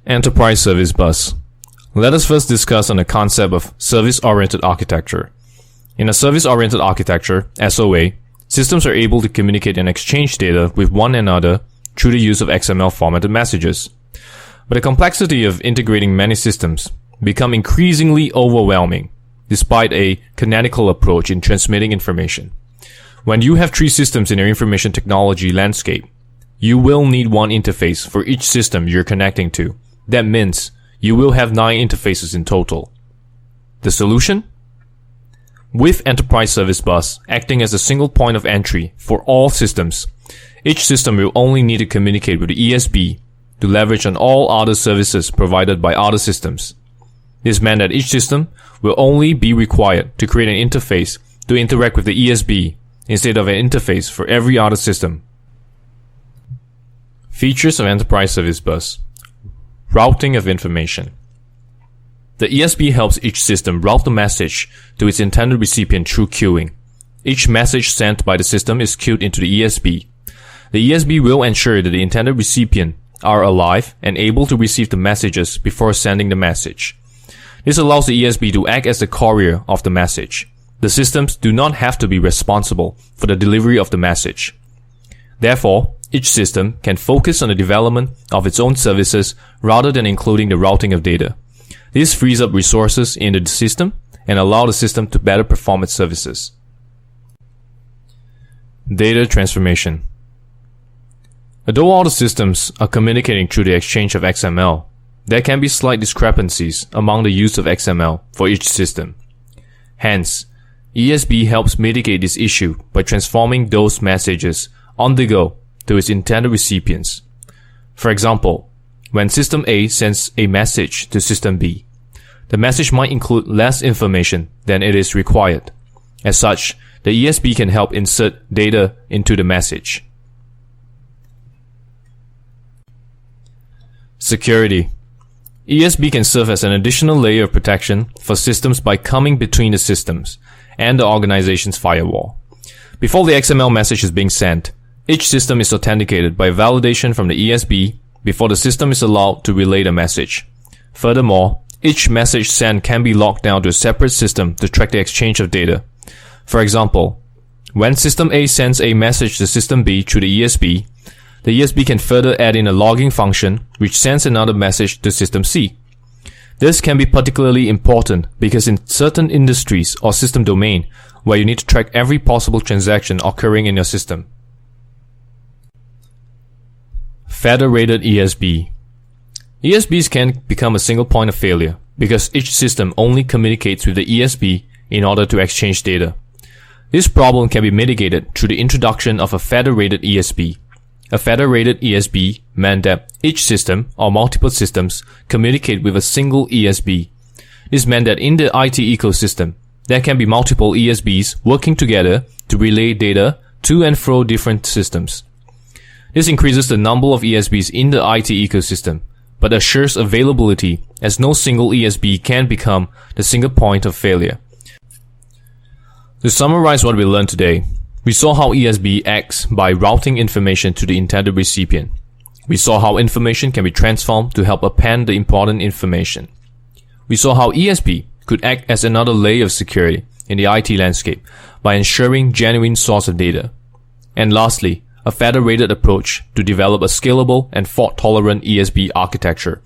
Enterprise Service Bus. Let us first discuss on the concept of service-oriented architecture. In a service-oriented architecture, SOA, systems are able to communicate and exchange data with one another through the use of XML formatted messages. But the complexity of integrating many systems become increasingly overwhelming, despite a canonical approach in transmitting information. When you have 3 systems in your information technology landscape, you will need one interface for each system you're connecting to. That means you will have 9 interfaces in total. The solution? With Enterprise Service Bus acting as a single point of entry for all systems, each system will only need to communicate with the ESB to leverage on all other services provided by other systems. This meant that each system will only be required to create an interface to interact with the ESB instead of an interface for every other system. Features of Enterprise Service Bus. Routing of information. The ESB helps each system route the message to its intended recipient through queuing. Each message sent by the system is queued into the ESB. The ESB will ensure that the intended recipient are alive and able to receive the messages before sending the message. This allows the ESB to act as the courier of the message. The systems do not have to be responsible for the delivery of the message. Therefore, each system can focus on the development of its own services rather than including the routing of data. This frees up resources in the system and allows the system to better perform its services. Data transformation. Although all the systems are communicating through the exchange of XML, there can be slight discrepancies among the use of XML for each system. Hence, ESB helps mitigate this issue by transforming those messages on the go to its intended recipients. For example, when System A sends a message to System B, the message might include less information than it is required. As such, the ESB can help insert data into the message. Security. ESB can serve as an additional layer of protection for systems by coming between the systems and the organization's firewall. Before the XML message is being sent, each system is authenticated by validation from the ESB before the system is allowed to relay the message. Furthermore, each message sent can be locked down to a separate system to track the exchange of data. For example, when System A sends a message to System B through the ESB can further add in a logging function which sends another message to System C. This can be particularly important because in certain industries or system domain where you need to track every possible transaction occurring in your system. Federated ESB. ESBs can become a single point of failure because each system only communicates with the ESB in order to exchange data. This problem can be mitigated through the introduction of a federated ESB. A federated ESB meant that each system or multiple systems communicate with a single ESB. This meant that in the IT ecosystem, there can be multiple ESBs working together to relay data to and fro different systems. This increases the number of ESBs in the IT ecosystem, but assures availability as no single ESB can become the single point of failure. To summarize what we learned today, we saw how ESB acts by routing information to the intended recipient. We saw how information can be transformed to help append the important information. We saw how ESB could act as another layer of security in the IT landscape by ensuring genuine source of data. And lastly, a federated approach to develop a scalable and fault-tolerant ESB architecture